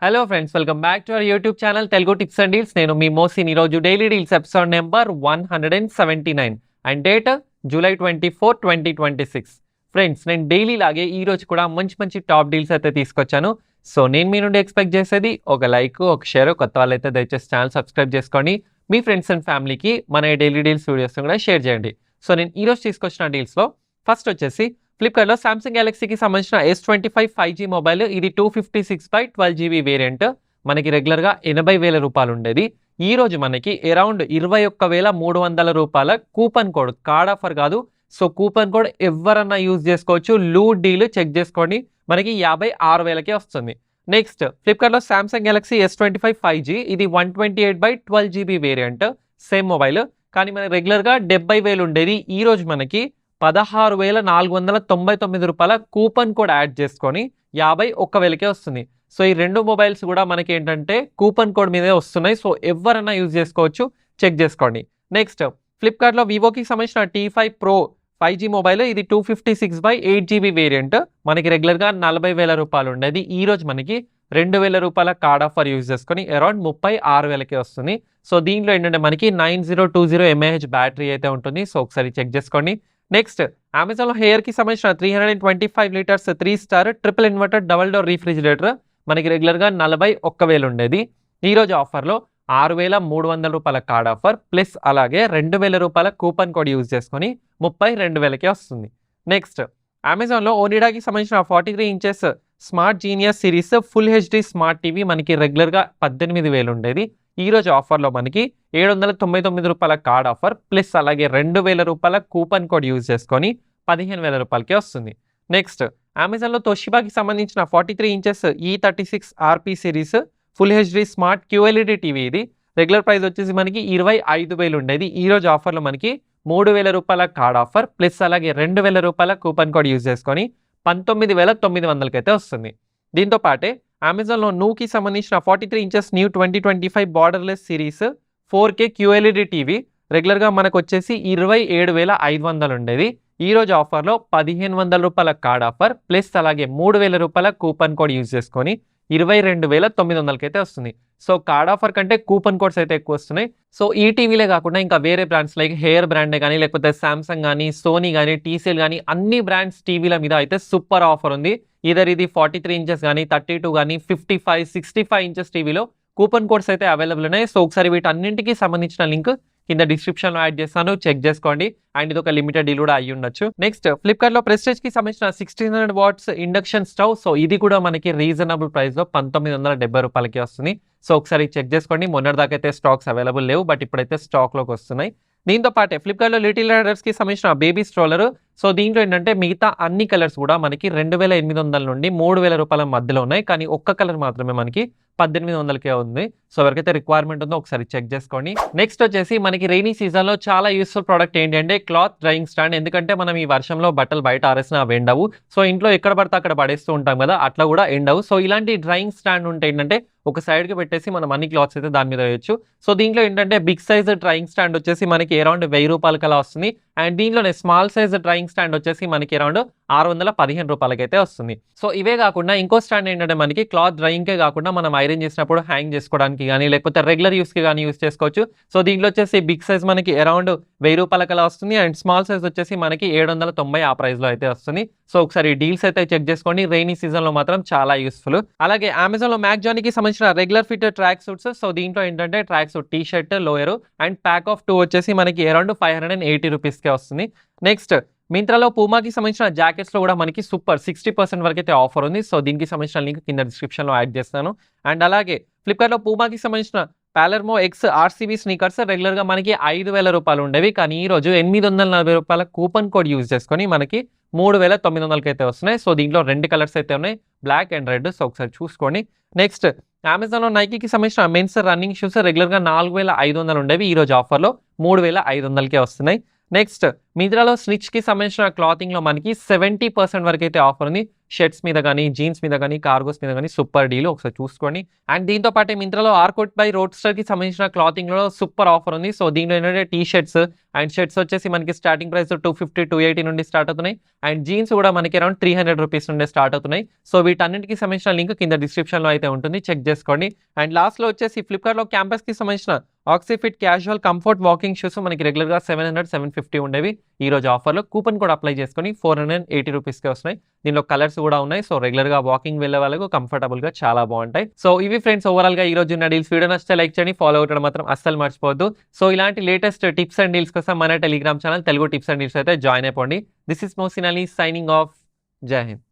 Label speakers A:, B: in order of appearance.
A: Hello friends, welcome back to our YouTube channel Telugu tips and deals. నేను మీ మోసిన్. ఈరోజు daily deals episode number 179 and date July 24, 2026. Friends, నేను daily లాగే ఈ రోజు కూడా మంచి మంచి టాప్ డీల్స్ అయితే తీసుకొచ్చాను. సో నేను మీ నుండి ఎక్స్పెక్ట్ చేసేది ఒక లైక్, ఒక షేర్. కొత్త వాళ్ళైతే దయచేసి ఛానల్ సబ్స్క్రైబ్ చేసుకోండి. మీ ఫ్రెండ్స్ అండ్ ఫ్యామిలీకి మన డైలీ డీల్స్ వీడియోస్ కూడా షేర్ చేయండి. సో నేను ఈరోజు తీసుకొచ్చిన డీల్స్లో ఫస్ట్ వచ్చేసి ఫ్లిప్కార్ట్లో సామ్సంగ్ గెలాక్సీకి సంబంధించిన S25 5G మొబైల్. ఇది 256/12GB వేరియంట్. మనకి రెగ్యులర్గా 80,000 రూపాయలు ఉండేది. ఈ రోజు మనకి అరౌండ్ 21,300 రూపాయల కూపన్ కోడ్, కార్డ్ ఆఫర్ కాదు. సో కూపన్ కోడ్ ఎవరన్నా యూజ్ చేసుకోవచ్చు. లూట్ డీల్ చెక్ చేసుకోండి. మనకి 56,000కే వస్తుంది. నెక్స్ట్ ఫ్లిప్కార్ట్లో సామ్సంగ్ గెలాక్సీ S25 5G. ఇది 128/12GB వేరియంట్. సేమ్ మొబైల్, కానీ మనకి రెగ్యులర్గా 70,000 ఉండేది. ఈ రోజు మనకి 16,499 రూపాయల కూపన్ కోడ్ యాడ్ చేసుకొని 51,000కే వస్తుంది. సో ఈ రెండు మొబైల్స్ కూడా మనకి ఏంటంటే కూపన్ కోడ్ మీదే వస్తున్నాయి. సో ఎవరైనా యూజ్ చేసుకోవచ్చు, చెక్ చేసుకోండి. నెక్స్ట్ ఫ్లిప్కార్ట్లో వివోకి సంబంధించిన T5 Pro 5G మొబైల్. ఇది 256/8GB వేరియంట్. మనకి రెగ్యులర్గా 40,000 రూపాయలు ఉండేది. ఈ రోజు మనకి 2,000 రూపాయల కార్డ్ ఆఫర్ యూజ్ చేసుకొని అరౌండ్ 36,000కే వస్తుంది. సో దీంట్లో ఏంటంటే మనకి 9020 mAh బ్యాటరీ అయితే ఉంటుంది. సో ఒకసారి చెక్ చేసుకోండి. నెక్స్ట్ అమెజాన్లో హెయిర్కి సంబంధించిన 325 litres 3 star triple inverter double door refrigerator. మనకి రెగ్యులర్గా 41,000 ఉండేది. ఈరోజు ఆఫర్లో 6,300 రూపాయల కార్డ్ ఆఫర్ ప్లస్ అలాగే 2,000 రూపాయల కూపన్ కోడ్ యూజ్ చేసుకొని 32,000కే వస్తుంది. నెక్స్ట్ అమెజాన్లో ఓనిడాకి సంబంధించిన 43 inches smart genius series full HD smart TV. మనకి రెగ్యులర్గా 18,000 ఉండేది. ఈరోజు ఆఫర్లో మనకి 799 రూపాయల కార్డ్ ఆఫర్ ప్లస్ అలాగే 2,000 రూపాయల కూపన్ కోడ్ యూజ్ చేసుకొని 15,000 రూపాయలకే వస్తుంది. నెక్స్ట్ అమెజాన్లో తోషిబాకి సంబంధించిన 43 inches E36 RP series full HD smart QLED TV. ఇది రెగ్యులర్ ప్రైస్ వచ్చేసి మనకి 25,000 ఉండేది. ఈరోజు ఆఫర్లో మనకి 3,000 రూపాయల కార్డ్ ఆఫర్ ప్లస్ అలాగే 2,000 రూపాయల కూపన్ కోడ్ యూజ్ చేసుకొని 19,900కి అయితే వస్తుంది. దీంతో పాటే అమెజాన్లో నూకి సంబంధించిన 43 inches new 2025 borderless series 4K QLED TV. రెగ్యులర్గా మనకు వచ్చేసి 27,500 ఉండేది. ఈరోజు ఆఫర్లో 1,500 రూపాయల కార్డ్ ఆఫర్ ప్లస్ అలాగే 3,000 రూపాయల కూపన్ కోడ్ యూజ్ చేసుకొని 22,900కి అయితే వస్తుంది. సో కార్డ్ ఆఫర్ కంటే కూపన్ కోడ్స్ అయితే ఎక్కువ వస్తున్నాయి. సో ఈ టీవీలే కాకుండా ఇంకా వేరే బ్రాండ్స్ లైక్ హెయిర్ బ్రాండే కానీ లేకపోతే సామ్సంగ్ కానీ సోనీ కానీ TCL కానీ అన్ని బ్రాండ్స్ టీవీల మీద అయితే సూపర్ ఆఫర్ ఉంది. ఈధర్ ఇది 43 ఇంచెస్ కానీ 32 కానీ 55, 65 ఇంచెస్ టీవీలో కూపన్ కోడ్స్ అయితే అవైలబుల్ ఉన్నాయి. సో ఒకసారి వీటన్నింటికి సంబంధించిన లింక్ కింద డిస్క్రిప్షన్లో యాడ్ చేస్తాను, చెక్ చేసుకోండి. అండ్ ఇది ఒక లిమిటెడ్ డీల్ కూడా అయ్యి ఉండొచ్చు. నెక్స్ట్ ఫ్లిప్కార్ట్లో ప్రెస్టేజ్కి సంబంధించిన 1600 వాట్స్ ఇండక్షన్ స్టవ్. సో ఇది కూడా మనకి రీజనబుల్ ప్రైస్లో 1970 రూపాయలకి వస్తుంది. సో ఒకసారి చెక్ చేసుకోండి. మొన్నటిదాకా అయితే స్టాక్స్ అవైలబుల్ లేవు, బట్ ఇప్పుడైతే స్టాక్లోకి వస్తున్నాయి. దీంతో పాటే ఫ్లిప్కార్ట్లో లిటిల్ రైడర్స్కి సంబంధించిన బేబీ స్ట్రోలర్. సో దీంట్లో ఏంటంటే మిగతా అన్ని కలర్స్ కూడా మనకి 2,800 నుండి 3,000 రూపాయల మధ్యలో ఉన్నాయి, కానీ ఒక్క కలర్ మాత్రమే మనకి 1800కే ఉంది. సో ఎవరికైతే రిక్వైర్మెంట్ ఉందో ఒకసారి చెక్ చేసుకోండి. నెక్స్ట్ వచ్చేసి మనకి రైనీ సీజన్లో చాలా యూస్ఫుల్ ప్రోడక్ట్ ఏంటంటే క్లాత్ డ్రైయింగ్ స్టాండ్. ఎందుకంటే మనం ఈ వర్షంలో బట్టలు బయట ఆరేసిన అవి ఎండవు. సో ఇంట్లో ఎక్కడ పడితే అక్కడ పడేస్తూ ఉంటాం కదా, అట్లా కూడా ఎండవు. సో ఇలాంటి డ్రైయింగ్ స్టాండ్ ఉంటే ఏంటంటే ఒక సైడ్కి పెట్టేసి మనం అన్ని క్లాత్స్ అయితే దాని మీద వేయచ్చు. సో దీంట్లో ఏంటంటే బిగ్ సైజ్ డ్రైయింగ్ స్టాండ్ వచ్చేసి మనకి అరౌండ్ 1,000 రూపాయలకి అలా వస్తుంది. అండ్ దీంట్లోనే స్మాల్ సైజ్ డ్రైయింగ్ స్టాండ్ వచ్చేసి మనకి అరౌండ్ 615 రూపాయలకి అయితే వస్తుంది. సో ఇవే కాకుండా ఇంకో స్టాండ్ ఏంటంటే మనకి క్లాత్ డ్రైయింగ్కే కాకుండా మనం ఐరన్ చేసినప్పుడు హ్యాంగ్ చేసుకోవడానికి కానీ లేకపోతే రెగ్యులర్ యూస్కి కానీ యూస్ చేసుకోవచ్చు. సో దీంట్లో వచ్చేసి బిగ్ సైజ్ మనకి అరౌండ్ 1,000 రూపాయలకి అలా వస్తుంది. అండ్ స్మాల్ సైజ్ వచ్చేసి మనకి 790 ఆ ప్రైస్లో అయితే వస్తుంది. సో ఒకసారి డీల్స్ అయితే చెక్ చేసుకోండి. రైనీ సీజన్లో మాత్రం చాలా యూస్ఫుల్. అలాగే అమెజాన్లో మ్యాక్ జానీకి సంబంధించిన regular fit track suits. So దీంట్లో ఏంటంటే track suit T shirt, lower and pack of 2 వచ్చేసి మనకి అరౌండ్ 580 రూపీస్కే వస్తుంది. నెక్స్ట్ మింత్రాలో పూమాకి సంబంధించిన జాకెట్స్లో కూడా మనకి సూపర్ 60% వరకు అయితే ఆఫర్ ఉంది. సో దీనికి సంబంధించిన లింక్ కింద డిస్క్రిప్షన్లో యాడ్ చేస్తాను. అండ్ అలాగే ఫ్లిప్కార్ట్లో పూమాకి సంబంధించిన పాలర్మో X RCB స్నీకర్స్ రెగ్యులర్గా మనకి 5,000 రూపాయలు ఉండేవి, కానీ ఈరోజు 840 రూపాయల కూపన్ కోడ్ యూజ్ చేసుకొని మనకి 3,900కి అయితే వస్తున్నాయి. సో దీంట్లో 2 కలర్స్ అయితే ఉన్నాయి, బ్లాక్ అండ్ రెడ్. సో ఒకసారి చూసుకోండి. నెక్స్ట్ అమెజాన్లో నైకీకి సంబంధించిన మెన్స్ రన్నింగ్ షూస్ రెగ్యులర్గా 4,500 ఉండేవి. ఈరోజు ఆఫర్లో 3,500కే వస్తున్నాయి. నెక్స్ట్ మింత్రాలో స్నిచ్కి సంబంధించిన క్లాతింగ్లో మనకి 70% వరకు అయితే ఆఫర్ ఉంది. షర్ట్స్ మీద కానీ, జీన్స్ మీద కానీ, కార్గోస్ మీద కానీ సూపర్ డీల్ ఒకసారి చూసుకోండి. అండ్ దీంతో పాటే మింత్రాలో ఆర్కోట్ బై రోడ్స్టర్‌కి సంబంధించిన క్లాతింగ్‌లో సూపర్ ఆఫర్ ఉంది. సో దీంట్లో ఏంటంటే టీ షర్ట్స్ అండ్ షర్ట్స్ వచ్చేసి మనకి స్టార్టింగ్ ప్రైస్ 250, 280 నుండి స్టార్ట్ అవుతున్నాయి. అండ్ జీన్స్ కూడా మనకి అరౌండ్ 300 రూపీస్ నుండే స్టార్ట్ అవుతున్నాయి. సో వీటన్నిటికి సంబంధించిన లింక్ కింద డిస్క్రిప్షన్‌లో అయితే ఉంటుంది. చెక్ చేసుకోండి. అండ్ లాస్ట్‌లో వచ్చేసి ఫ్లిప్‌కార్ట్‌లో క్యాంపస్‌కి సంబంధించిన ఆక్సిఫిట్ క్యాజువల్ కంఫర్ట్ వాకింగ్ షూస్ మనకి రెగ్యులర్‌గా 700, 750 ఉండేవి. ఈరోజు ఆఫర్‌లో కూపన్ కోడ్ అప్లై చేసుకొని 480 రూపీస్‌కే వస్తున్నాయి. దీనిలో కలర్స్ కూడా ఉన్నాయి. సో రెగ్యులర్‌గా వాకింగ్ వెళ్ళే వాళ్ళకు కంఫర్టబుల్‌గా చాలా బాగుంటాయి. సో ఇవి ఫ్రెండ్స్ ఓవరాల్‌గా ఈరోజు ఉన్న డీల్స్. వీడియో నచ్చితే లైక్ చేయండి. ఫాలో అవ్వడం మాత్రం అస్సలు మర్చిపోవద్దు. సో ఇలాంటి లేటెస్ట్ టిప్స్ అండ్ డీల్స్ కోసం మన Telegram channel Telugu tips and deals అయితే జాయిన్ అయిపోండి. This is Mohsin Ali signing off. జై హింద్.